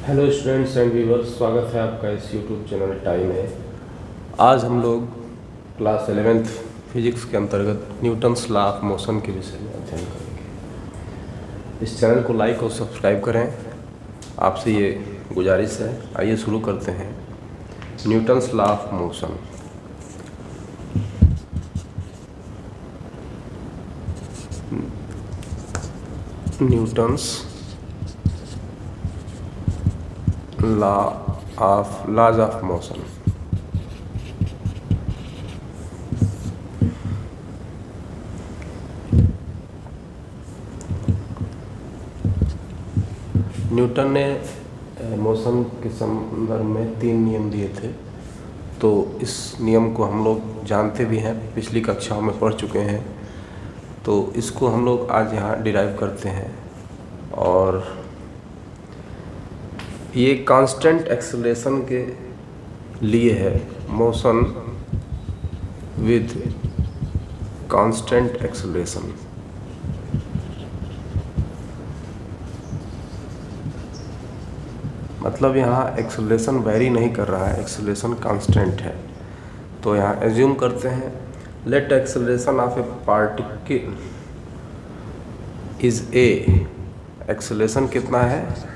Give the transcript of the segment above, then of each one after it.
Hello students and viewers, स्वागत है आपका इस यूट्यूब चैनल टाइम है। आज हम लोग क्लास 11th फिजिक्स के अंतर्गत न्यूटन्स लॉ ऑफ मोशन के विषय में अध्ययन करेंगे। इस चैनल को लाइक और सब्सक्राइब करें, आपसे ये गुजारिश है। आइए शुरू करते हैं। Newton's law of motion. Newton's laws of motion. Newton ने मोशन के संदर्भ में 3 नियम दिए थे। तो इस नियम को हम लोग जानते भी हैं, पिछली कक्षाओं में पढ़ चुके हैं। तो इसको हम लोग आज यहाँ डिराइव करते हैं। और ये कांस्टेंट एक्सेलरेशन के लिए है, मोशन विद कांस्टेंट एक्सेलरेशन। मतलब यहाँ एक्सेलरेशन वेरी नहीं कर रहा है, एक्सेलरेशन कांस्टेंट है। तो यहाँ एज्यूम करते हैं, let acceleration of a particle is a. Acceleration कितना है?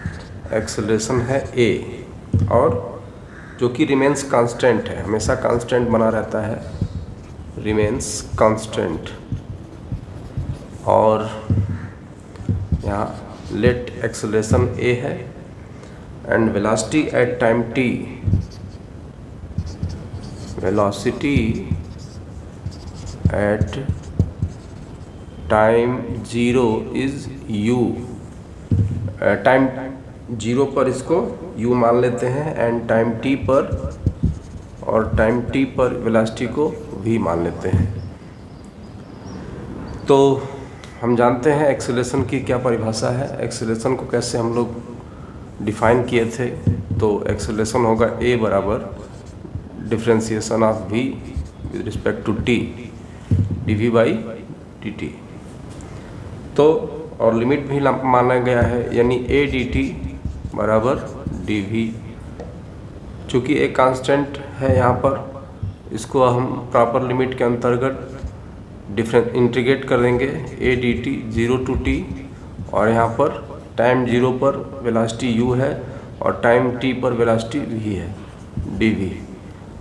एक्सेलरेशन है ए, और जो कि रिमेंस कांस्टेंट है, हमेशा कांस्टेंट बना रहता है, रिमेंस कांस्टेंट। और यहाँ लेट एक्सेलरेशन ए है and velocity at time t, velocity at time 0 is u। Time 0 पर इसको u मान लेते हैं एंड टाइम t पर, और टाइम t पर वेलोसिटी को v मान लेते हैं। तो हम जानते हैं एक्सेलरेशन की क्या परिभाषा है, एक्सेलरेशन को कैसे हम लोग डिफाइन किए थे। तो एक्सेलरेशन होगा a बराबर differentiation of v with respect to t dv by dt। तो और लिमिट भी माना गया है, यानी a dt बराबर dv। चूँकि एक कांस्टेंट है यहाँ पर, इसको हम प्रॉपर लिमिट के अंतर्गत इंटीग्रेट कर देंगे। a dt 0 टू t, और यहाँ पर टाइम 0 पर वेलोसिटी u है और टाइम t पर वेलोसिटी v है, dv।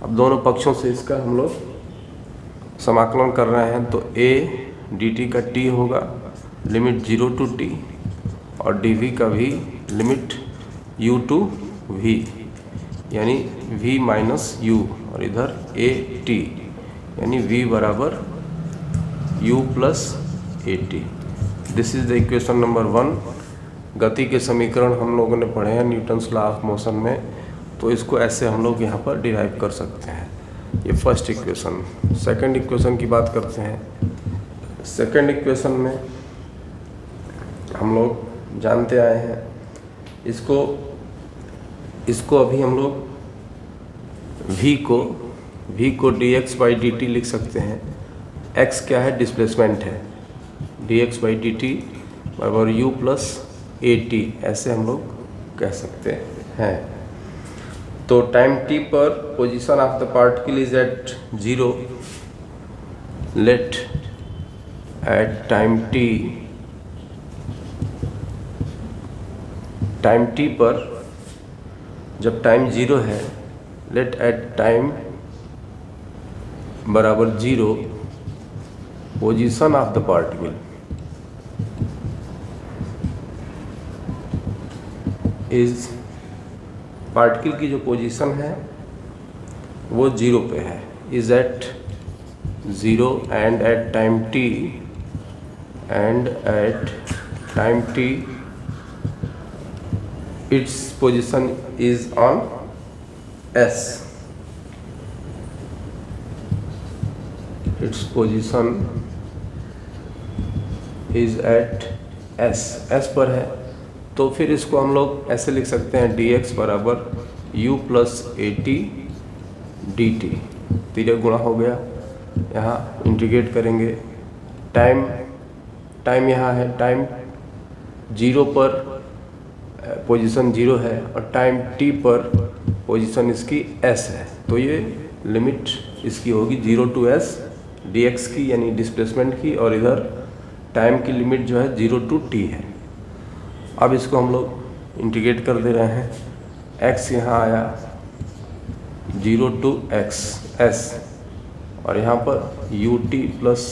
अब दोनों पक्षों से इसका हम लोग समाकलन कर रहे हैं। तो a dt का t होगा लिमिट 0 टू t, और dv का भी लिमिट u टू v, यानी v माइनस u, और इधर a t, यानी v बराबर u plus a T. This is the equation number 1। गति के समीकरण हम लोगों ने पढ़े हैं न्यूटन्स लॉ ऑफ मोशन में, तो इसको ऐसे हम लोग यहाँ पर डिराइव कर सकते हैं। ये फर्स्ट इक्वेशन। सेकंड इक्वेशन की बात करते हैं। सेकंड इक्वेशन में हम लोग जानते आए हैं, इसको अभी हम लोग v को dx बाई dt लिख सकते हैं। x क्या है? डिस्प्लेसमेंट है। dx बाई dt बराबर u प्लस ए टी, ऐसे हम लोग कह सकते हैं। तो टाइम t पर position of the particle is at 0। Let at time t पर, जब टाइम 0 है, लेट एट टाइम बराबर 0 position of the particle is, particle की जो पोजीशन है वो 0 पे है, is at 0 and at time t, and at time t its position is on s। Its position is at s पर है। तो फिर इसको हम लोग ऐसे लिख सकते हैं, dx बराबर u plus a t d t. तिर्यक गुणा हो गया, यहाँ इंटीग्रेट करेंगे। टाइम यहाँ है, टाइम 0 पर पोजीशन 0 है और टाइम t पर पोजीशन इसकी s है, तो ये लिमिट इसकी होगी 0 to s dx की, यानी डिस्प्लेसमेंट की, और इधर टाइम की लिमिट जो है 0 to t है। अब इसको हम लोग इंटीग्रेट कर दे रहे हैं। x यहाँ आया 0 to x s, और यहाँ पर ut प्लस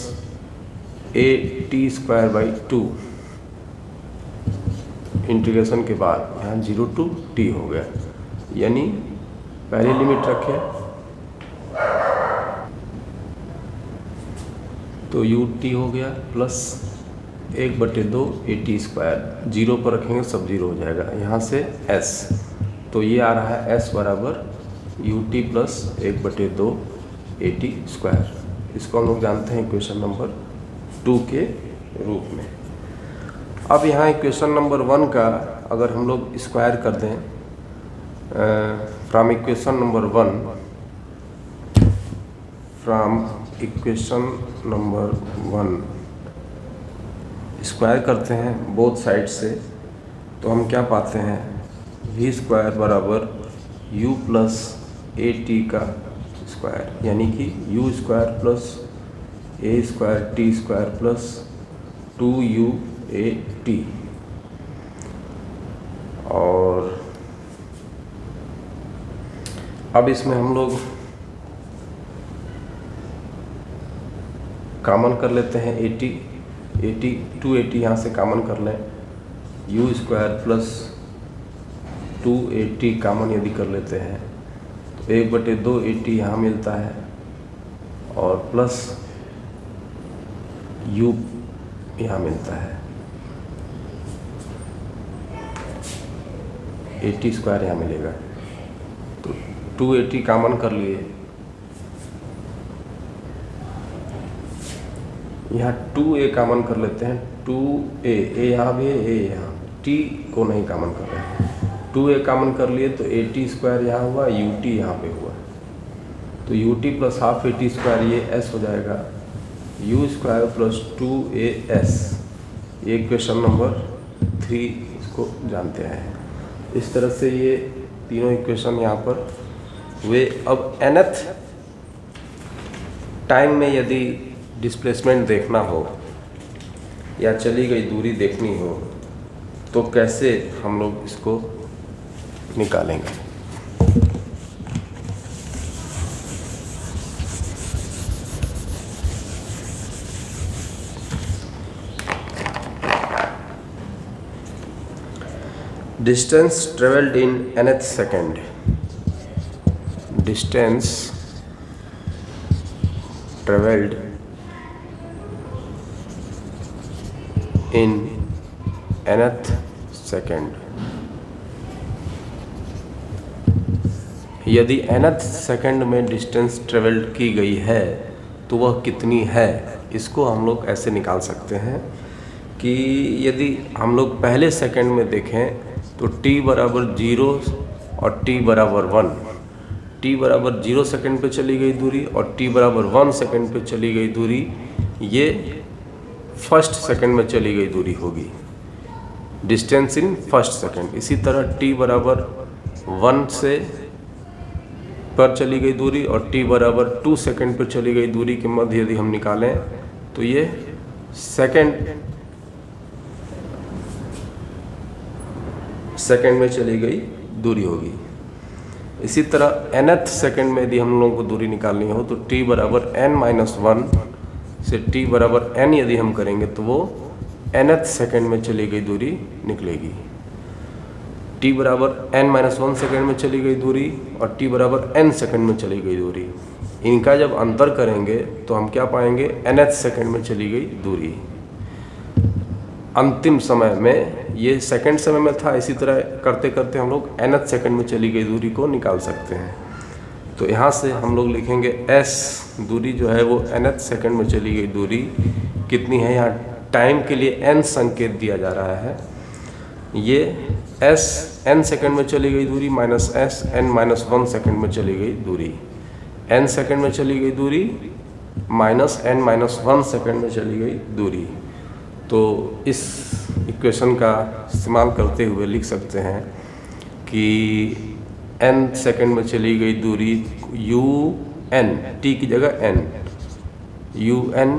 at²/2 इंटीग्रेशन के बाद यहाँ 0 to t हो गया, यानी पहली लिमिट रखे तो ut हो गया प्लस 1/2 at², 0 पर रखेंगे सब 0 हो जाएगा, यहाँ से s, तो ये आ रहा है s बराबर ut प्लस 1/2 at²। इसको हम लोग जानते हैं इक्वेशन नंबर 2 के रूप में। अब यहाँ इक्वेशन नंबर 1 का अगर हम लोग स्क्वायर कर दें फ्रॉम इक्वेशन नंबर 1 स्क्वायर करते हैं बोथ साइड से, तो हम क्या पाते हैं, v² बराबर u प्लस at का स्क्वायर, यानी कि u² plus a²t² plus 2uat, और अब इसमें हम लोग कॉमन कर लेते हैं 2at यहाँ से कॉमन कर लें, u² प्लस 2at कॉमन यदि कर लेते हैं तो 1/2 at यहाँ मिलता है, और प्लस u यहाँ मिलता है, at² यहाँ मिलेगा, तो 2at कॉमन कर लिए, यहाँ 2a कॉमन कर लेते हैं, 2a यहाँ भी है, a यहाँ, t को नहीं कॉमन कर रहे हैं, 2a कॉमन कर लिए तो at² यहाँ हुआ, ut यहाँ पे हुआ, तो ut प्लस हाफ at² ये s हो जाएगा, u² प्लस 2as, ये इक्वेशन नंबर 3 इसको जानते हैं। इस तरह से ये तीनों इक्वेशन यहाँ पर हुए। अब nth टाइम में यदि डिस्प्लेसमेंट देखना हो या चली गई दूरी देखनी हो तो कैसे हम लोग इसको निकालेंगे। Distance travelled in nth second, distance travelled in nth second, यदि nth सेकेंड में डिस्टेंस ट्रेवल्ड की गई है तो वह कितनी है, इसको हम लोग ऐसे निकाल सकते हैं कि यदि हम लोग पहले सेकेंड में देखें तो t बराबर 0 और t बराबर 1, t बराबर 0 सेकेंड पे चली गई दूरी और t बराबर 1 सेकेंड पे चली गई दूरी, ये फर्स्ट सेकेंड में चली गई दूरी होगी, डिस्टेंस इन फर्स्ट सेकेंड। इसी तरह t बराबर 1 से पर चली गई दूरी और t बराबर 2 सेकेंड पर चली गई दूरी के मध्य यदि हम निकालें तो ये सेकेंड में चली गई दूरी होगी। इसी तरह nth सेकेंड में यदि हम लोगों को दूरी निकालनी हो तो t बराबर n-1 से t बराबर n यदि हम करेंगे तो वो nth सेकेंड में चली गई दूरी निकलेगी। t बराबर n-1 सेकेंड में चली गई दूरी और t बराबर n सेकेंड में चली गई दूरी, इनका जब अंतर करेंगे तो हम क्या पाएंगे, nth सेकेंड में चली गई दूरी। अंतिम समय में ये सेकंड समय में था, इसी तरह करते करते हम लोग nth सेकंड में चली गई दूरी को निकाल सकते हैं। तो यहाँ से हम लोग लिखेंगे s दूरी जो है वो nth सेकंड में चली गई दूरी कितनी है, यहाँ टाइम के लिए n संकेत दिया जा रहा है, ये s n सेकंड में चली गई दूरी माइनस s n-1 सेकंड में चली गई दूरी, n सेकंड में चली गई दूरी माइनस n-1 सेकंड में चली गई दूरी। तो इस इक्वेशन का इस्तेमाल करते हुए लिख सकते हैं कि n सेकंड में चली गई दूरी u n, t की जगह n, u n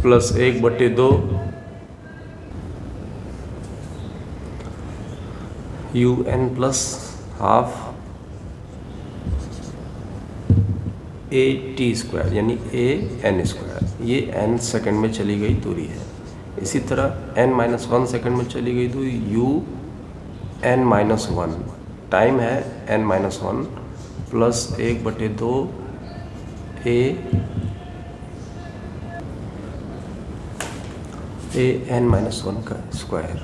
plus 1/2 u n plus half a t square यानी a n स्क्वायर, ये n सेकंड में चली गई दूरी है। इसी तरह n-1 सेकंड में चली गई दूरी u n-1 टाइम है n-1 प्लस 1/2 a n-1 का स्क्वायर।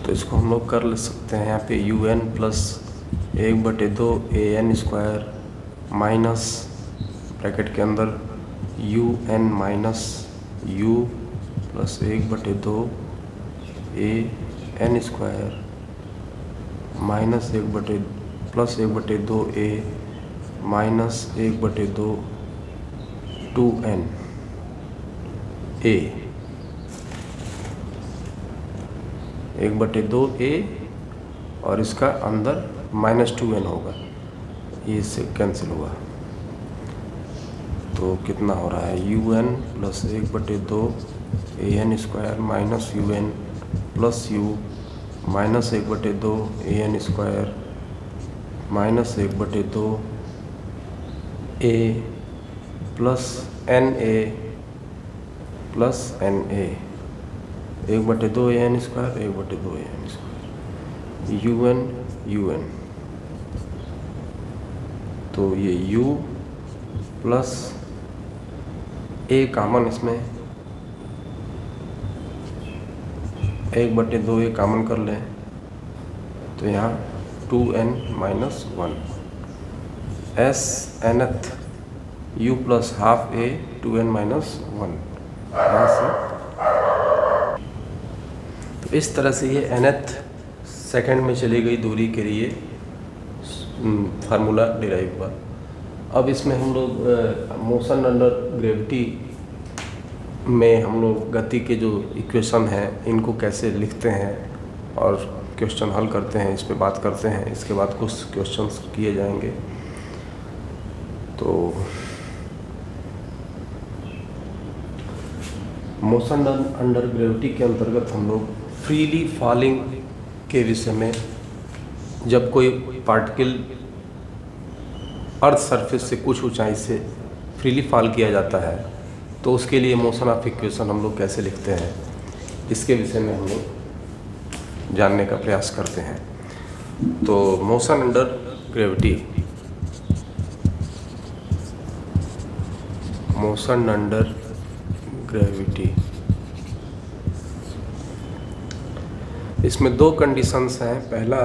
तो इसको हम लोग कर ले सकते हैं यहाँ पे un plus 1/2 a n square minus bracket के अंदर u n minus u plus 1/2 a n square minus plus 1/2 a minus 1/2 2n a 1/2 a और इसका अंदर -2n होगा, ये इससे कैंसिल हुआ। तो कितना हो रहा है un plus 1/2 a n square minus un plus u minus 1/2 a n square minus 1/2 a plus n a plus n a 1/2 a n square 1/2 a n square un तो ये u प्लस a कॉमन, इसमें 1/2 a common कर लें तो यहाँ 2n minus 1 s nth u plus half a 2n minus 1 यहाँ से। तो इस तरह से ये nth सेकंड में चली गई दूरी के लिए फार्मूला डिराइव हुआ। अब इसमें हम लोग मोशन अंडर ग्रेविटी में हम लोग गति के जो इक्वेशन हैं इनको कैसे लिखते हैं और क्वेश्चन हल करते हैं, इस पे बात करते हैं। इसके बाद कुछ क्वेश्चंस किए जाएंगे। तो मोशन अंडर ग्रेविटी के अंतर्गत हम लोग फ्रीली फॉलिंग के विषय में, जब कोई पार्टिकल अर्थ सरफेस से कुछ ऊंचाई से फ्रीली फॉल किया जाता है तो उसके लिए मोशन ऑफ इक्वेशन हम लोग कैसे लिखते हैं, इसके विषय में हम लोग जानने का प्रयास करते हैं। तो motion under gravity, motion under gravity, इसमें दो कंडीशंस हैं। पहला,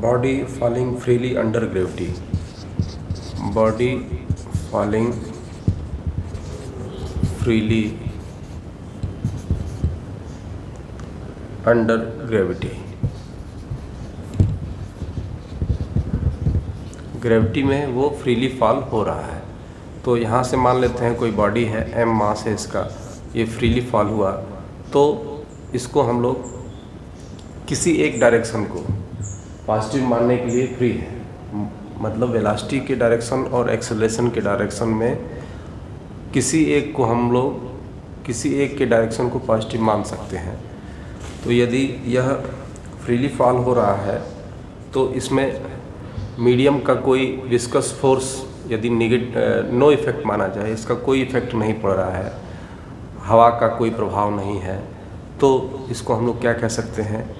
body falling freely under gravity, body falling freely under gravity, gravity में वो फ्रीली फॉल हो रहा है। तो यहाँ से मान लेते हैं कोई बॉडी है, m मास है इसका, ये फ्रीली फॉल हुआ तो इसको हम लोग किसी एक डायरेक्शन को पॉजिटिव मानने के लिए फ्री है, मतलब वेलोसिटी के डायरेक्शन और एक्सेलरेशन के डायरेक्शन में किसी एक को हम लोग किसी एक के डायरेक्शन को पॉजिटिव मान सकते हैं। तो यदि यह फ्रीली फॉल हो रहा है तो इसमें मीडियम का कोई विस्कस फोर्स यदि नो इफेक्ट माना जाए, इसका कोई इफेक्ट नहीं पड़ रहा है, हवा का कोई प्रभाव नहीं है, तो इसको हम लोग क्या कह सकते हैं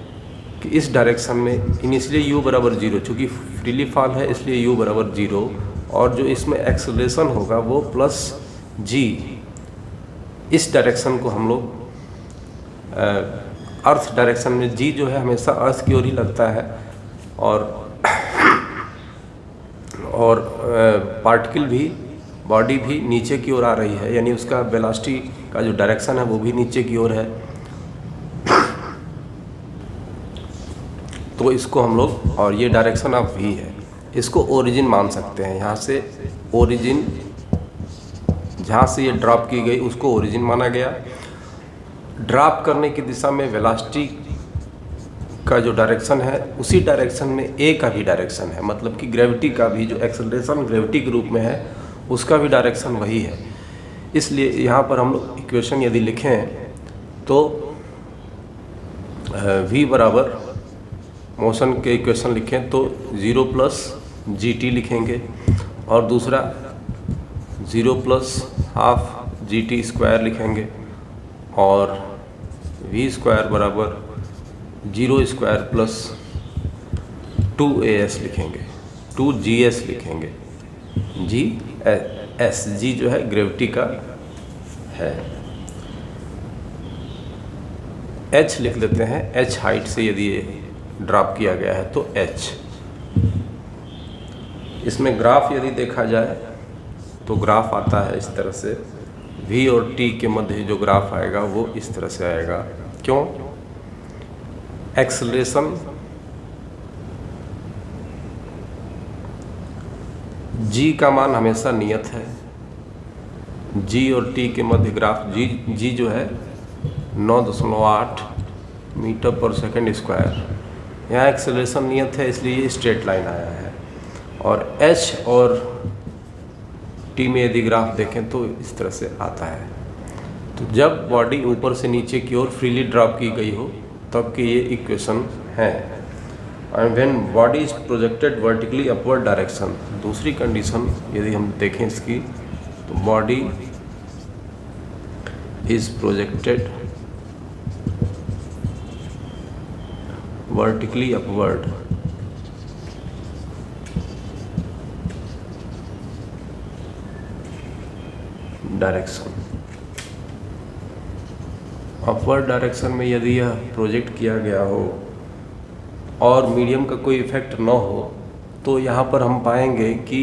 कि इस डायरेक्शन में इनिशियली u बराबर 0, चूँकि फ्रीली फॉल है इसलिए u बराबर 0, और जो इसमें एक्सेलरेशन होगा वो प्लस g, इस डायरेक्शन को हम लोग अर्थ डायरेक्शन में g जो है हमेशा अर्थ की ओर ही लगता है, और पार्टिकल भी, बॉडी भी नीचे की ओर आ रही है, यानी उसका वेलोसिटी का जो डायरेक्शन है वो भी नीचे की ओर है। तो इसको हम लोग, और ये डायरेक्शन ऑफ v है, इसको ओरिजिन मान सकते हैं। यहाँ से ओरिजिन, जहाँ से ये ड्रॉप की गई उसको ओरिजिन माना गया। ड्रॉप करने की दिशा में वेलोसिटी का जो डायरेक्शन है उसी डायरेक्शन में ए का भी डायरेक्शन है, मतलब कि ग्रेविटी का भी जो एक्सेलरेशन ग्रेविटी के रूप में है उसका भी डायरेक्शन वही है। इसलिए यहाँ पर हम लोग इक्वेशन यदि लिखें तो v बराबर मोशन के इक्वेशन लिखें तो 0 प्लस gt लिखेंगे और दूसरा 0 प्लस हाफ gt स्क्वायर लिखेंगे और v स्क्वायर बराबर 0 स्क्वायर प्लस 2as लिखेंगे, 2gs लिखेंगे। g जो है ग्रेविटी का है। h लिख लेते हैं, h हाइट से यदि ये ड्रॉप किया गया है तो h। इसमें ग्राफ यदि देखा जाए तो ग्राफ आता है इस तरह से, v और t के मध्य जो ग्राफ आएगा वो इस तरह से आएगा। क्यों? एक्सेलरेशन g का मान हमेशा नियत है, g और t के मध्य ग्राफ g जो है 9.8 मीटर पर सेकंड स्क्वायर, यहाँ एक्सेलरेशन नियत है इसलिए ये स्ट्रेट लाइन आया है। और h और t में यदि ग्राफ देखें तो इस तरह से आता है। तो जब बॉडी ऊपर से नीचे की ओर फ्रीली ड्रॉप की गई हो तब की ये इक्वेशन है। And when body is projected vertically upward direction, दूसरी कंडीशन यदि हम देखें इसकी तो body is projected vertically upward direction. Upward direction में यदि यह प्रोजेक्ट किया गया हो और मीडियम का कोई इफेक्ट न हो तो यहाँ पर हम पाएंगे कि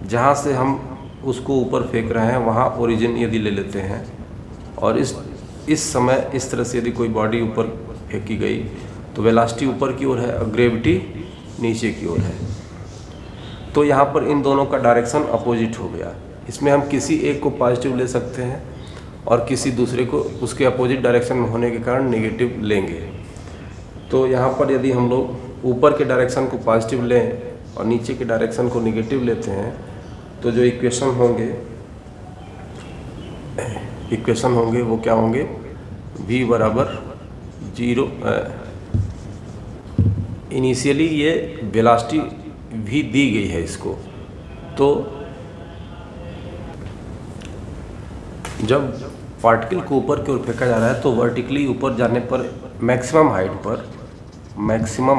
जहाँ से हम उसको ऊपर फेंक रहे हैं वहाँ ओरिजिन यदि ले लेते हैं और इस समय इस तरह से यदि कोई बॉडी ऊपर फेंकी गई तो वेलोसिटी ऊपर की ओर है और ग्रेविटी नीचे की ओर है। तो यहाँ पर इन दोनों का डायरेक्शन अपोजिट हो गया। इसमें हम किसी एक को पॉजिटिव ले सकते हैं और किसी दूसरे को उसके अपोजिट डायरेक्शन में होने के कारण नेगेटिव लेंगे। तो यहाँ पर यदि हम लोग ऊपर के डायरेक्शन को पॉजिटिव लें और नीचे के डायरेक्शन को नेगेटिव लेते हैं तो जो इक्वेशन होंगे वो क्या होंगे? v बराबर 0। इनिशियली ये वेलोसिटी v दी गई है इसको, तो जब पार्टिकल को ऊपर की ओर फेंका जा रहा है तो वर्टिकली ऊपर जाने पर मैक्सिमम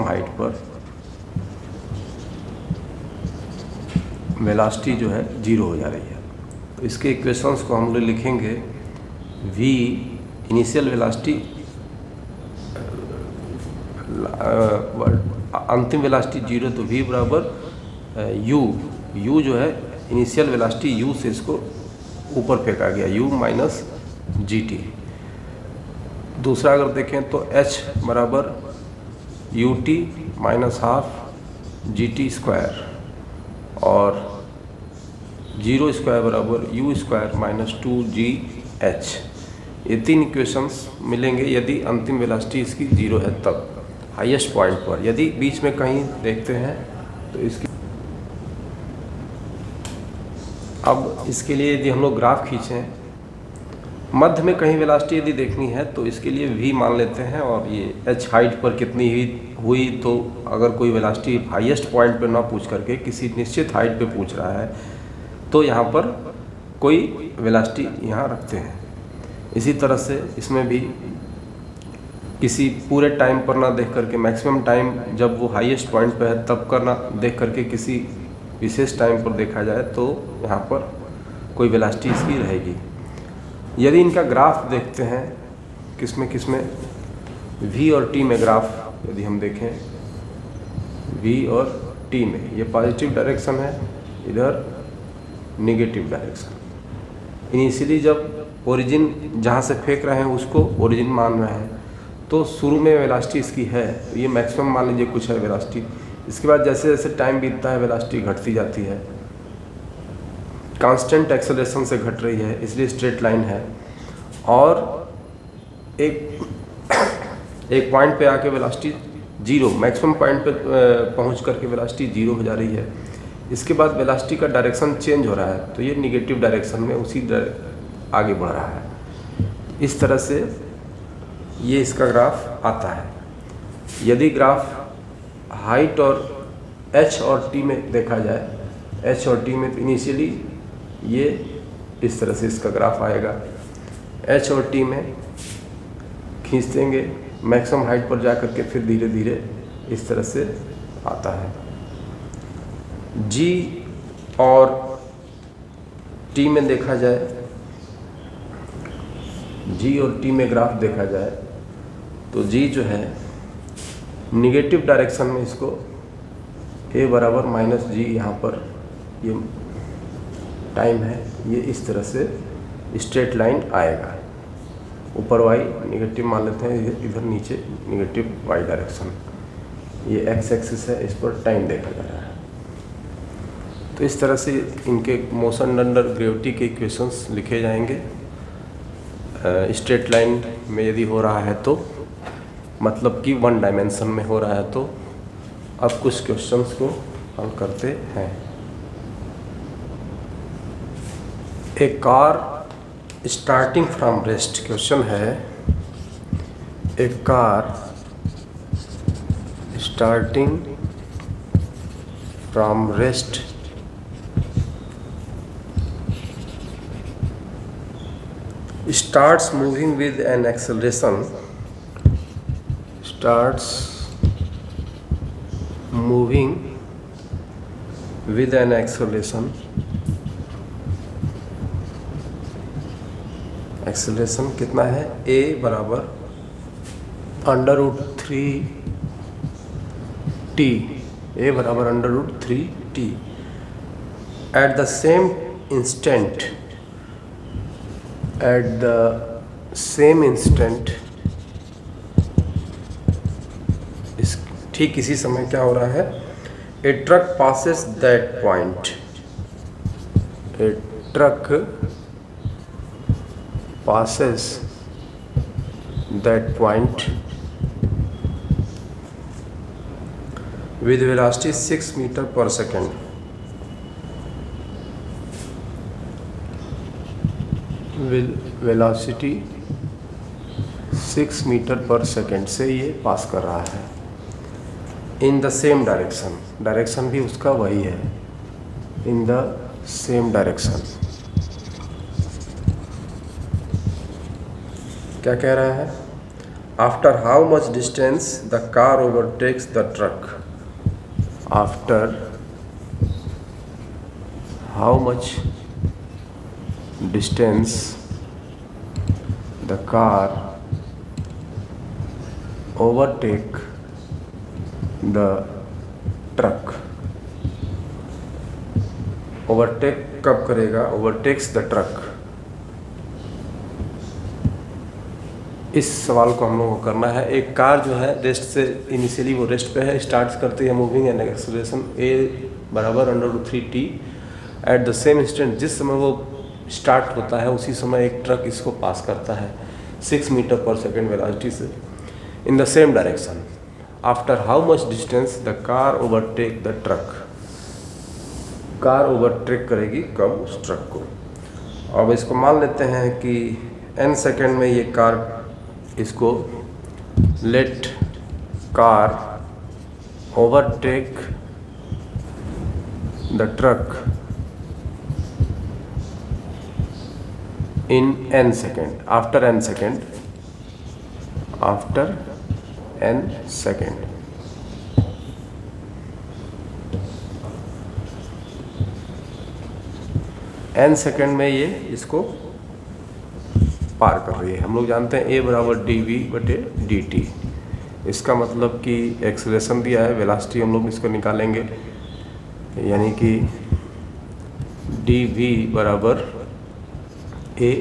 हाइट पर वेलोसिटी जो है 0 हो जा रही है। तो इसके इक्वेशंस को हम लोग लिखेंगे v इनिशियल वेलोसिटी, अंतिम वेलोसिटी 0, तो v बराबर u जो है इनिशियल वेलोसिटी u से इसको ऊपर फेंका गया, u माइनस gt। दूसरा अगर देखें तो h बराबर ut minus half gt square और 0 स्क्वायर बराबर u स्क्वायर माइनस 2gh। ये तीन इक्वेशंस मिलेंगे यदि अंतिम वेलोसिटी इसकी 0 है तब हाईएस्ट पॉइंट पर। यदि बीच में कहीं देखते हैं तो इसकी, अब इसके लिए यदि हम लोग ग्राफ खींचें, मध्य में कहीं वेलोसिटी यदि देखनी है तो इसके लिए v मान लेते हैं और ये h हाइट पर कितनी हुई, तो अगर कोई वेलोसिटी हाईएस्ट पॉइंट पर ना पूछ करके किसी निश्चित हाइट पे पूछ रहा है तो यहाँ पर कोई वेलोसिटी यहाँ रखते हैं। इसी तरह से इसमें भी किसी पूरे टाइम पर ना देख करके, मैक्सिमम टाइम जब वो हाईएस्ट पॉइंट पे है तब करना देख करके किसी विशेष टाइम पर देखा जाए तो यहाँ पर कोई वेलोसिटी इसकी रहेगी। यदि इनका ग्राफ देखते हैं किसमें v और t में ग्राफ यदि हम देखें, v और t में ये पॉजिटिव डायरेक्शन है, इधर नेगेटिव डायरेक्शन। इनिशियली जब ओरिजिन जहाँ से फेंक रहे हैं उसको ओरिजिन मान रहे हैं तो शुरू में वेलोसिटी इसकी है, ये मैक्सिमम मान लीजिए कुछ है वेलोसिटी। इसके बाद जैसे जैसे टाइम बीतता है वेलोसिटी घटती जाती है, कांस्टेंट एक्सेलरेशन से घट रही है, इसलिए स्ट्रेट लाइन है। और एक पॉइंट पे आके वेलोसिटी जीरो, मैक्सिमम पॉइंट पे पहुंच करके वेलोसिटी जीरो हो जा रही है। इसके बाद वेलोसिटी का डायरेक्शन चेंज हो रहा है, तो ये निगेटिव डायरेक्शन में आगे बढ़ रहा है। इस तरह से ये इसका ग्राफ आता है। यदि ग्राफ हाइट और h और t में देखा जाए, h और t में तो इनिशियली ये इस तरह से इसका ग्राफ आएगा। h और t में खींच देंगे, मैक्सिमम हाइट पर जा करके फिर धीरे धीरे इस तरह से आता है। g और t में देखा जाए, g और t में ग्राफ देखा जाए तो g जो है निगेटिव डायरेक्शन में, इसको a बराबर माइनस जी, यहाँ पर ये टाइम है, ये इस तरह से स्ट्रेट लाइन आएगा। ऊपर y निगेटिव मान लेते हैं, इधर नीचे निगेटिव y डायरेक्शन, ये x एक्सिस है, इस पर टाइम देखा जा रहा है। तो इस तरह से इनके मोशन अंडर ग्रेविटी के इक्वेशंस लिखे जाएंगे। स्ट्रेट लाइन में यदि हो रहा है तो मतलब कि वन डायमेंशन में हो रहा है। तो अब कुछ क्वेश्चंस को हल करते हैं। A car starting from rest, question है a car starting from rest starts moving with an acceleration, starts moving with an acceleration, acceleration कितना है, a बराबर √3t, a बराबर √3t। at the same instant इस ठीक इसी समय क्या हो रहा है, ए truck passes that point, a truck passes that point with velocity 6 meter per second, with velocity 6 metre पर सेकेंड से ये पास कर रहा है। इन द सेम डायरेक्शन, डायरेक्शन भी उसका वही है, इन द सेम डायरेक्शन। क्या कह रहा है, after how much distance the car overtakes the truck, after how much distance the car overtake the truck, overtake कब करेगा, overtakes the truck। इस सवाल को हम लोगों को करना है। एक कार जो है रेस्ट से, इनिशियली वो रेस्ट पे है, स्टार्ट करती है मूविंग एंड एक्सेलरेशन a बराबर √3t। At the same instant, जिस समय वो स्टार्ट होता है उसी समय एक ट्रक इसको पास करता है 6 मीटर पर सेकेंड वेलोसिटी से, इन the same direction. After how much distance the car overtake the truck, car overtake करेगी कब, उस ट्रक को। अब इसको मान लेते हैं कि n सेकेंड में ये कार, इसको let car overtake the truck in n second, after n second, after n second। n second में ये इसको पार कर रही है। हम लोग जानते हैं a बराबर dv/dt, इसका मतलब कि एक्सेलरेशन दिया है, वेलोसिटी हम लोग इसको निकालेंगे, यानी कि dv बराबर a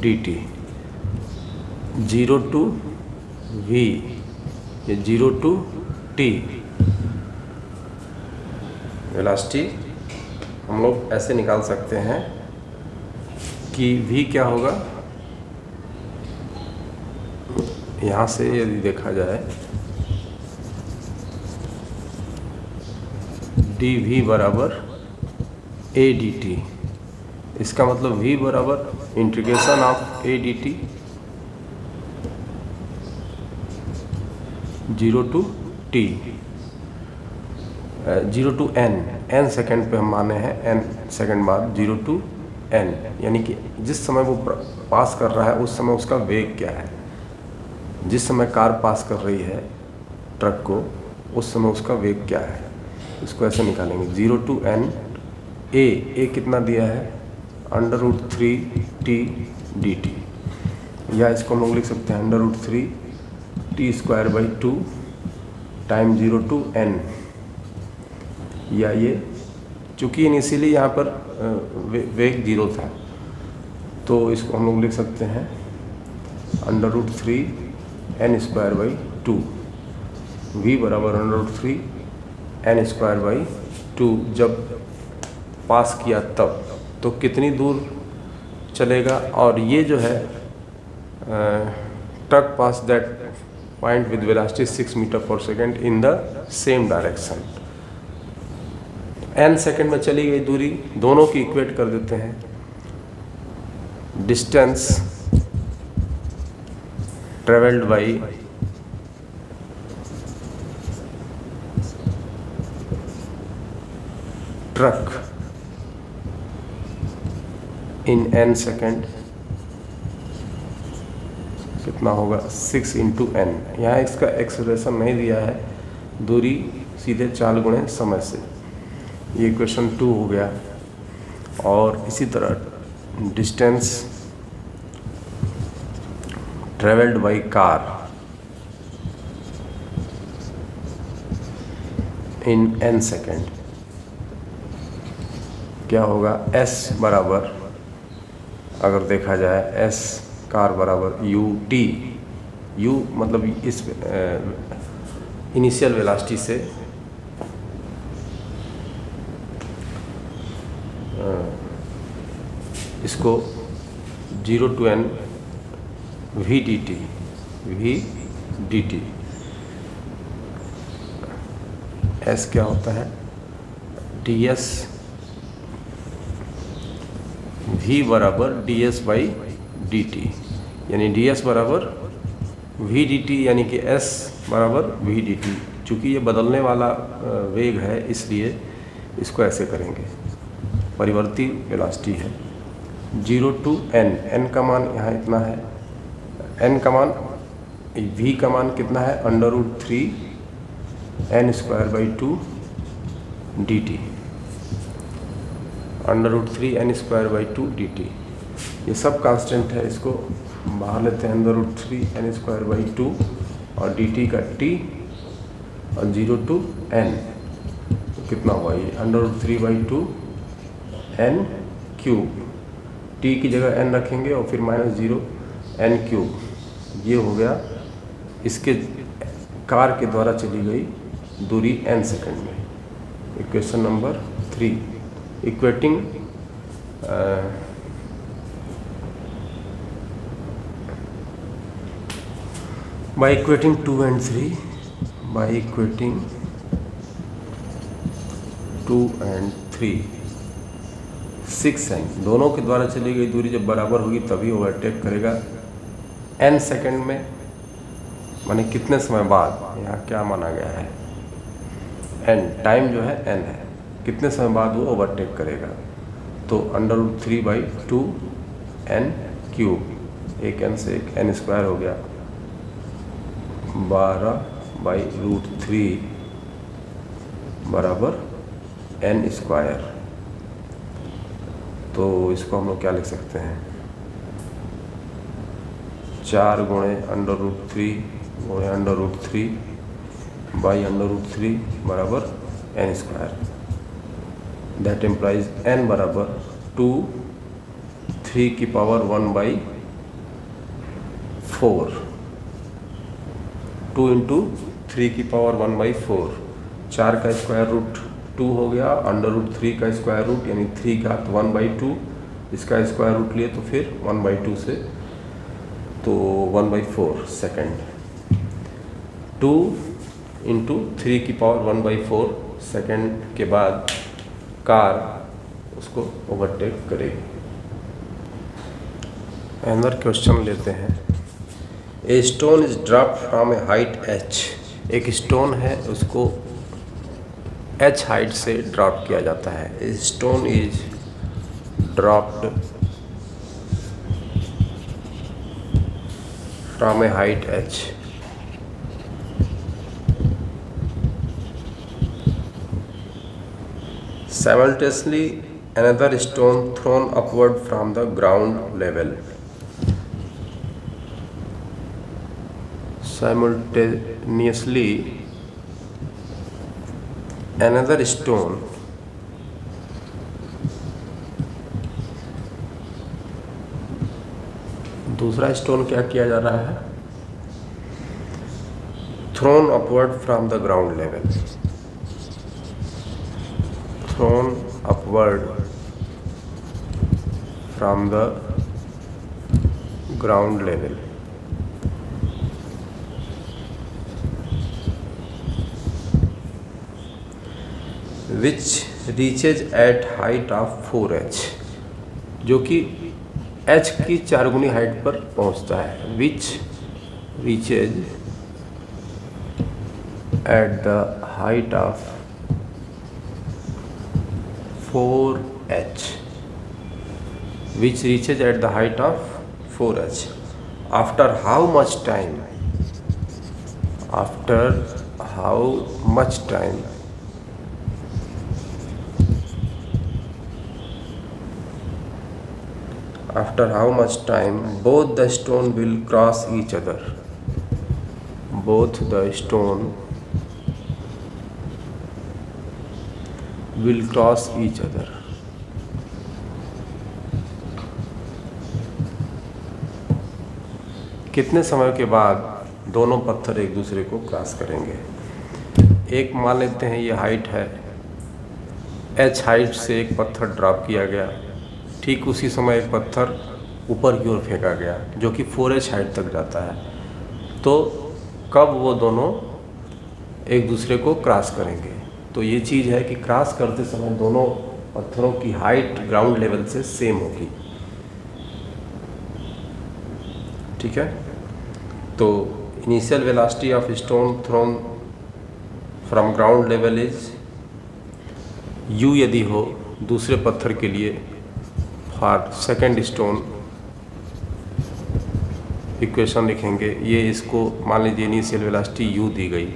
dt, 0 to v, ये 0 to t। वेलोसिटी हम लोग ऐसे निकाल सकते हैं कि v क्या होगा, यहाँ से यदि देखा जाए डी वी बराबर ए डी टी, इसका मतलब v बराबर integration of A D T 0 to t 0 to n second पे हम माने हैं, n सेकेंड बाद 0 to n, यानी कि जिस समय वो पास कर रहा है उस समय उसका वेग क्या है। जिस समय कार पास कर रही है ट्रक को उस समय उसका वेग क्या है, इसको ऐसे निकालेंगे 0 to n। ए कितना दिया है √3t dt, या इसको हम लोग लिख सकते हैं √3t² 2 टाइम 0 to n, या ये चूँकि इनिशियली यहाँ पर वेग 0 था तो इसको हम लोग लिख सकते हैं √3n² 2, v बराबर √3n² 2 जब पास किया तब तो कितनी दूर चलेगा। और ये जो है truck pass that point with velocity 6 metre पर second in the same direction. n second में चली गई दूरी, दोनों की इक्वेट कर देते हैं। Distance travelled by truck in n second कितना होगा 6 × n। यहाँ इसका एक्सेलरेशन नहीं दिया है, दूरी सीधे चाल गुणे समय से, ये क्वेश्चन 2 हो गया। और इसी तरह distance travelled by car in n second क्या होगा, s बराबर अगर देखा जाए s कार बराबर ut, u मतलब इस इनिशियल वेलोसिटी से इसको 0 to n v dt, s क्या होता है ds v बराबर ds बाई dt, यानी ds बराबर v dt, यानी कि s बराबर v dt। चूँकि ये बदलने वाला वेग है इसलिए इसको ऐसे करेंगे, परिवर्ती वेलोसिटी है 0 to n, n का मान यहाँ इतना है, n का मान v का मान कितना है √3n² 2 dt, √3n² 2 dt। ये सब कांस्टेंट है, इसको बाहर लेते हैं √3n² 2 और dt का t और 0 to n तो कितना हुआ ये √3/2 n³ t की जगह n रखेंगे और फिर -0 n³, ये हो गया इसके कार के द्वारा चली गई दूरी n सेकेंड में। Equation number 3 equating by equating 2 and 3, by equating 2 and 3 6 n दोनों के द्वारा चली गई दूरी जब बराबर होगी तभी ओवरटेक करेगा n सेकेंड में, माने कितने समय बाद, यहाँ क्या माना गया है n, टाइम जो है n है, कितने समय बाद वो ओवरटेक करेगा। तो √3/2 n³, एक n से एक n² हो गया 12/√3 बराबर n²। तो इसको हम लोग क्या लिख सकते हैं 4 गुणे √3 गुणे √3 बाई √3 बराबर n²। दैट इम्प्लाइज n बराबर 2 3 की पावर 1/4, 2 × 3 की पावर 1/4, 4 का स्क्वायर रूट 2 हो गया, √3 का स्क्वायर रूट यानी 3 घात 1/2, इसका स्क्वायर रूट लिए तो फिर 1/2 से तो 1/4 सेकेंड। 2 × 3⁴ सेकेंड के बाद कार उसको ओवरटेक करेगी। अनदर क्वेश्चन लेते हैं। ए stone is dropped from A height h। एक स्टोन है, उसको h हाइट से ड्रॉप किया जाता है। ए stone is dropped from A height h। Simultaneously another stone thrown upward from the ground level। Simultaneously another stone दूसरा स्टोन क्या किया जा रहा है? Thrown upward from the ground level. Thrown upward from the ground level. Which reaches at height of 4h। जो कि h की 4 गुनी हाइट पर पहुंचता है। Which reaches at the height of 4h। Which reaches at the height of 4h। After how much time? After how much time? After how much time both the stone will cross each other? Both the stone will cross each other। कितने समय के बाद दोनों पत्थर एक दूसरे को cross करेंगे? एक मान लेते हैं ये हाइट है, h हाइट से एक पत्थर ड्रॉप किया गया, ठीक उसी समय एक पत्थर ऊपर की ओर फेंका गया जो कि 4h हाइट तक जाता है। तो कब वो दोनों एक दूसरे को क्रॉस करेंगे? तो ये चीज़ है कि क्रॉस करते समय दोनों पत्थरों की हाइट ग्राउंड लेवल से सेम होगी। ठीक है। तो initial velocity of stone thrown from ground level is u यदि हो दूसरे पत्थर के लिए फॉर सेकेंड स्टोन इक्वेशन लिखेंगे। ये इसको मान लीजिए इनिशियल वेलोसिटी u दी गई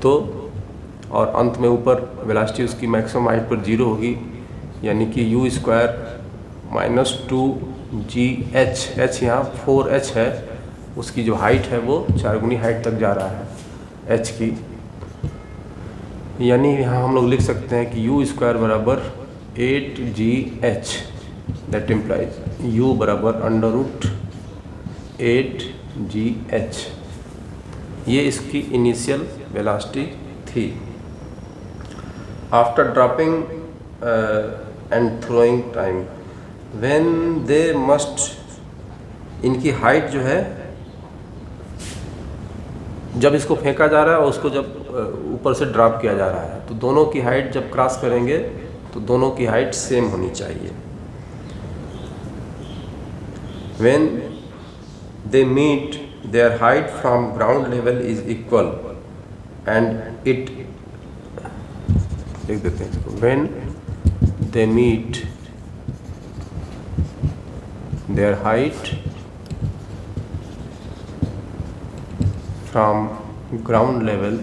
तो, और अंत में ऊपर वेलोसिटी उसकी मैक्सिमम हाइट पर 0 होगी, यानी कि u² - 2gh। h यहाँ 4h है, उसकी जो हाइट है वो 4 गुनी हाइट तक जा रहा है h की। यानी यहाँ हम लोग लिख सकते हैं कि u² बराबर 8gh। दैट इम्प्लाइज u बराबर √8gh। ये इसकी इनिशियल वेलोसिटी थी। After dropping and throwing time when they must, इनकी हाइट जो है जब इसको फेंका जा रहा है और उसको जब ऊपर से ड्रॉप किया जा रहा है तो दोनों की हाइट जब क्रॉस करेंगे तो दोनों की हाइट सेम होनी चाहिए। When they meet their height from ground level is equal and it, लिख देते हैं इसको, when they meet their height from ground level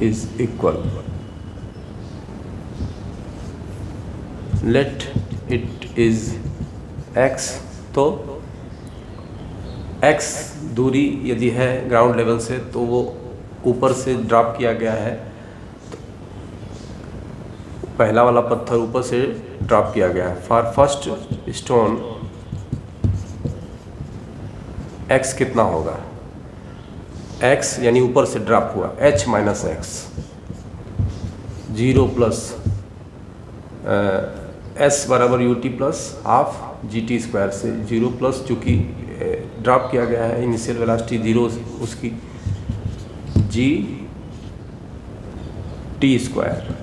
is equal, let it is x। तो x दूरी यदि है ग्राउंड लेवल से तो वो ऊपर से ड्रॉप किया गया है, तो पहला वाला पत्थर ऊपर से ड्रॉप किया गया है। फॉर फर्स्ट स्टोन x कितना होगा? x यानी ऊपर से ड्रॉप हुआ h - x 0 प्लस s बराबर ut प्लस हाफ GT² से 0 प्लस, चूँकि ड्रॉप किया गया है इनिशियल वेलोसिटी 0 उसकी G T square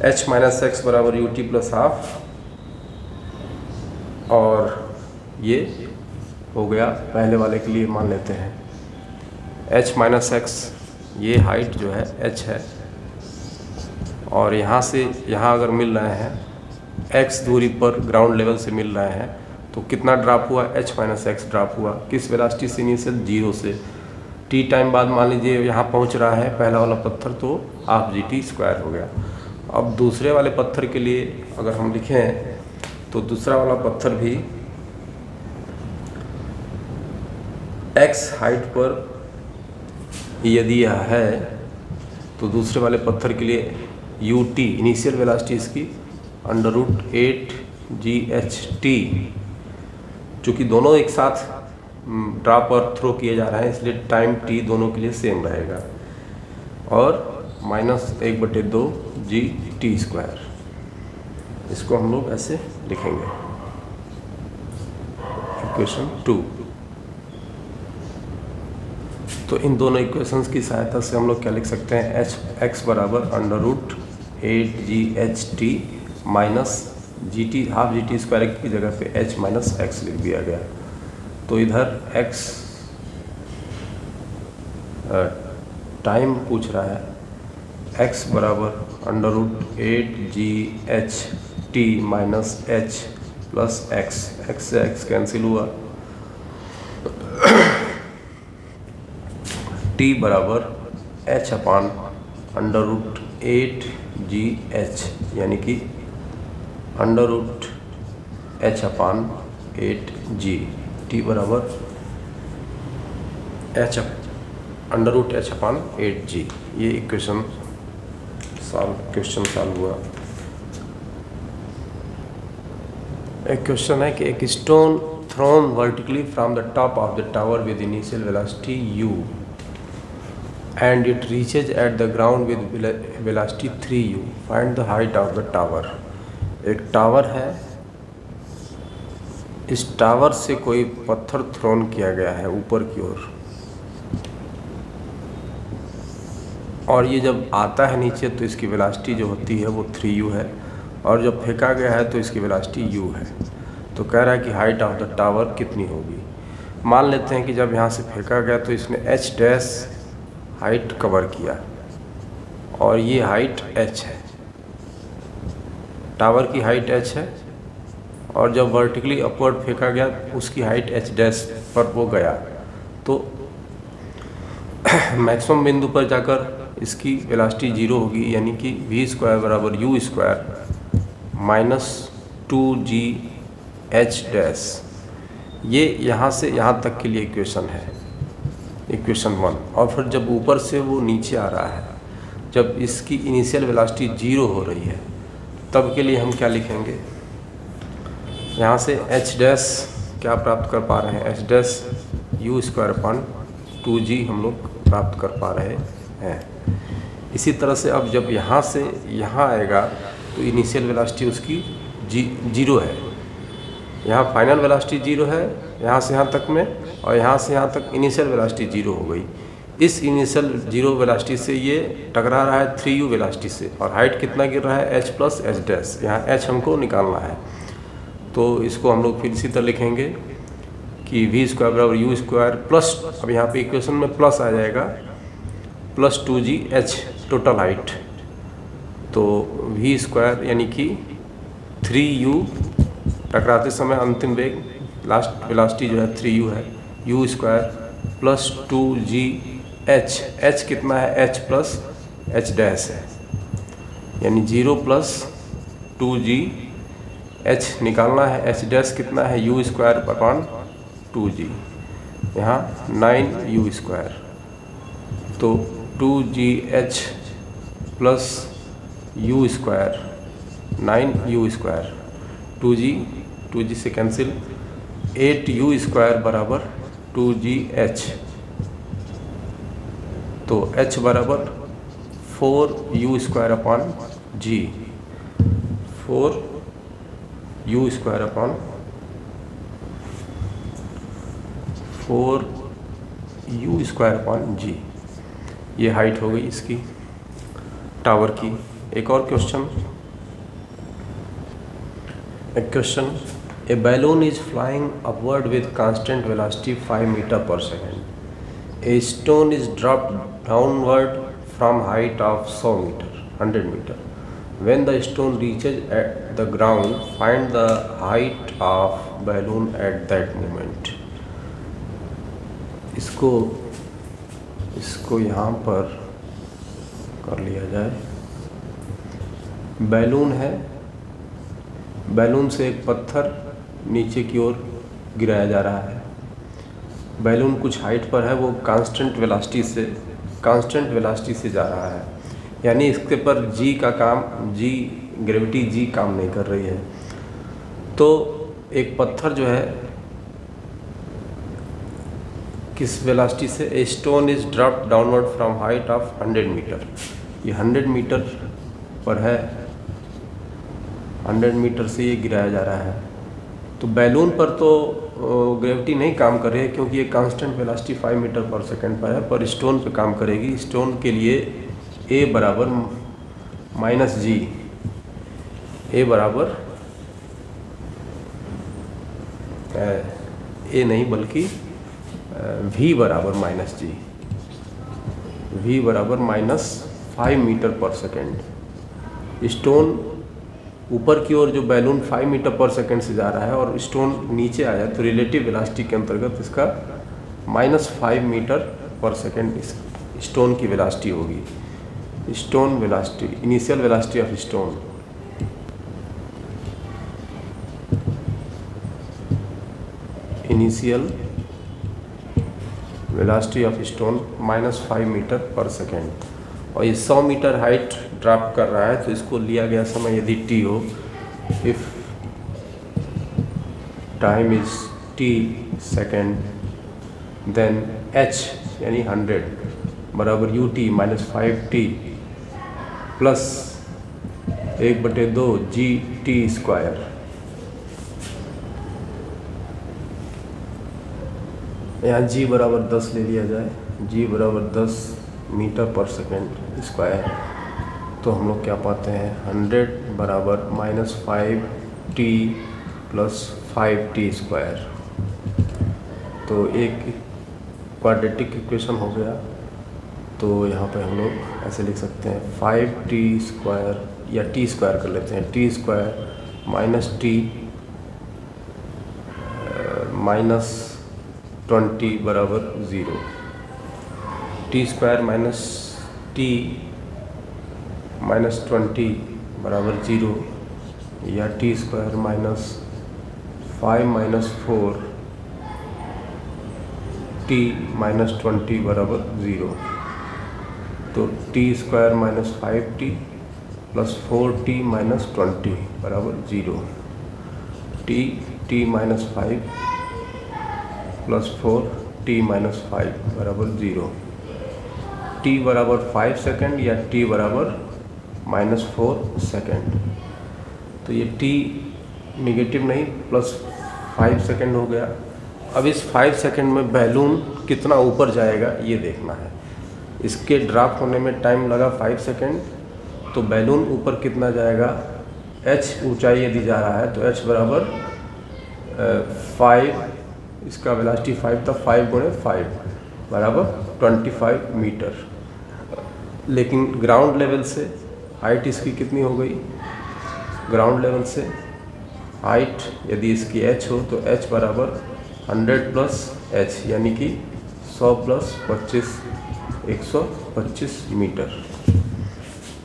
H minus x बराबर यू टी प्लस हाफ, और ये हो गया पहले वाले के लिए मान लेते हैं h माइनस एक्स, ये हाइट जो है h है, और यहाँ से यहाँ अगर मिल रहे हैं x दूरी पर ग्राउंड लेवल से मिल रहे हैं तो कितना ड्रॉप हुआ, h माइनस एक्स ड्रॉप हुआ किस वेलोसिटी से, इनिशियल 0 से। t टाइम बाद मान लीजिए यहाँ पहुँच रहा है पहला वाला पत्थर, तो हाफ जी टी स्क्वायर हो गया। अब दूसरे वाले पत्थर के लिए अगर हम लिखें तो दूसरा वाला पत्थर भी x हाइट पर यदि यह है तो दूसरे वाले पत्थर के लिए यू टी इनिशियल वेलोसिटी इसकी √8 जी एच टी, चूँकि दोनों एक साथ ड्रॉप और थ्रो किए जा रहे हैं इसलिए टाइम टी दोनों के लिए सेम रहेगा, और -1/2 जी टी स्क्वायर, इसको हम लोग ऐसे लिखेंगे इक्वेशन 2। तो इन दोनों इक्वेशंस की सहायता से हम लोग क्या लिख सकते हैं, x बराबर √8 जी H T minus G T, half G T square की जगह पे h माइनस एक्स लिख दिया गया। तो इधर x टाइम पूछ रहा है, x बराबर √8 जी H T minus H plus x, x से एक्स कैंसिल हुआ, t बराबर h अपान √8 जी एच, यानी कि √h अपान 8 जी, t बराबर √h अपान 8 जी। ये क्वेश्चन सॉल्व हुआ। एक क्वेश्चन है कि एक stone thrown vertically from the top of the tower with initial velocity u and it reaches at the ground with velocity 3u, find the height of the tower। एक tower है, इस tower से कोई पत्थर throne किया गया है ऊपर की ओर, और ये जब आता है नीचे तो इसकी वेलोसिटी जो होती है वो 3u है, और जब फेंका गया है तो इसकी वेलोसिटी u है। तो कह रहा है कि हाइट ऑफ द टावर कितनी होगी। मान लेते हैं कि जब यहाँ से फेंका गया तो इसने h डैश हाइट कवर किया, और ये हाइट h है, टावर की हाइट h है, और जब वर्टिकली अपवर्ड फेंका गया उसकी हाइट h डैश पर वो गया, तो मैक्सिमम बिंदु पर जाकर इसकी वेलोसिटी 0 होगी, यानी कि v स्क्वायर बराबर u square minus 2g h dash. ये यहाँ से यहाँ तक के लिए इक्वेशन है, इक्वेशन 1। और फिर जब ऊपर से वो नीचे आ रहा है, जब इसकी इनिशियल वेलोसिटी 0 हो रही है, तब के लिए हम क्या लिखेंगे, यहाँ से h डैश क्या प्राप्त कर पा रहे हैं, h dash u square upon 2g हम लोग प्राप्त कर पा रहे हैं। इसी तरह से अब जब यहाँ से यहाँ आएगा तो इनिशियल वेलोसिटी उसकी 0 है, यहाँ फाइनल वेलोसिटी 0 है यहाँ से यहाँ तक में, और यहाँ से यहाँ तक इनिशियल वेलोसिटी 0 हो गई। इस इनिशियल 0 वेलोसिटी से ये टकरा रहा है 3u वेलोसिटी से, और हाइट कितना गिर रहा है h प्लस h डैश, यहाँ h हमको निकालना है। तो इसको हम लोग फिर इसी तरह लिखेंगे कि v स्क्वायर बराबर u स्क्वायर प्लस, अब यहाँ पे इक्वेशन में प्लस आ जाएगा, plus 2g h total height, तो v स्क्वायर यानी कि 3u, टकराते समय अंतिम वेग लास्ट वेलोसिटी जो है 3u है, u square plus 2g h, h कितना है h प्लस h डैश है, यानी 0 प्लस 2g h निकालना है, h डैश कितना है u स्क्वायर अपान 2g, यहाँ 9u स्क्वायर, तो 2gh plus u square 9u square, 2g से कैंसिल, 8u स्क्वायर बराबर 2gh, तो h बराबर 4u square upon g, 4 u square upon 4 u square upon g. ये height हो गई इसकी टावर की। एक और question, a balloon is flying upward with constant velocity 5 metre पर second. A stone is dropped downward from height of 100 metre 100 metre. When the stone reaches at the ground, find the height of balloon at that moment. इसको यहाँ पर कर लिया जाए। Balloon है, balloon से एक पत्थर नीचे की ओर गिराया जा रहा है। बैलून कुछ हाइट पर है, वो कांस्टेंट वेलोसिटी से जा रहा है, यानी इसके पर जी का काम, जी ग्रेविटी जी काम नहीं कर रही है। तो एक पत्थर जो है किस वेलोसिटी से, a stone is dropped downward from height of 100 metre. ये 100 मीटर पर है, 100 मीटर से ये गिराया जा रहा है। तो बैलून पर तो ग्रेविटी नहीं काम कर रही है क्योंकि ये कांस्टेंट वेलोसिटी 5 मीटर पर सेकेंड पर है, पर स्टोन पे काम करेगी। स्टोन के लिए ए बराबर माइनस जी, ए बराबर ए नहीं बल्कि वी बराबर माइनस जी, वी बराबर -5 मीटर पर सेकेंड। स्टोन ऊपर की ओर जो बैलून 5 मीटर पर सेकेंड से जा रहा है और स्टोन नीचे आया, तो रिलेटिव वेलोसिटी के अंतर्गत इसका -5 मीटर पर सेकेंड स्टोन की वेलोसिटी होगी। Stone velocity, initial velocity of stone, initial velocity of stone -5 metre पर सेकेंड। और ये 100 मीटर हाइट ड्रॉप कर रहा है, तो इसको लिया गया समय यदि t हो, if time is t second, then h यानी 100 बराबर ut -5t plus 1/2 gt square. यहाँ g बराबर 10 ले लिया जाए, g बराबर 10 मीटर पर सेकेंड स्क्वायर। तो हम लोग क्या पाते हैं, 100 बराबर -5t प्लस 5t स्क्वायर। तो एक क्वाड्रेटिक इक्वेशन हो गया। तो यहाँ पे हम लोग ऐसे लिख सकते हैं 5t स्क्वायर, या t स्क्वायर कर लेते हैं, t स्क्वायर माइनस t -20 बराबर 0। t स्क्वायर माइनस t -20 बराबर 0, या t स्क्वायर -5 4 t -20 बराबर 0। तो t square -5t plus 4t -20 बराबर 0। t -5 प्लस 4t -5 बराबर 0। t बराबर 5 सेकेंड या t बराबर -4 सेकेंड। तो ये t निगेटिव नहीं, प्लस 5 सेकेंड हो गया। अब इस 5 सेकेंड में बैलून कितना ऊपर जाएगा ये देखना है। इसके ड्रॉप होने में टाइम लगा 5 सेकेंड, तो बैलून ऊपर कितना जाएगा, h ऊंचाई यदि जा रहा है तो h बराबर 5, इसका वेलोसिटी 5 था, 5 गुणे 5 बराबर 25 मीटर। लेकिन ग्राउंड लेवल से हाइट इसकी कितनी हो गई, ग्राउंड लेवल से हाइट यदि इसकी h हो तो h बराबर 100 प्लस h, यानी कि 100 प्लस 25 125 मीटर।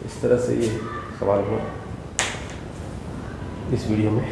इस तरह से ये सवाल को इस वीडियो में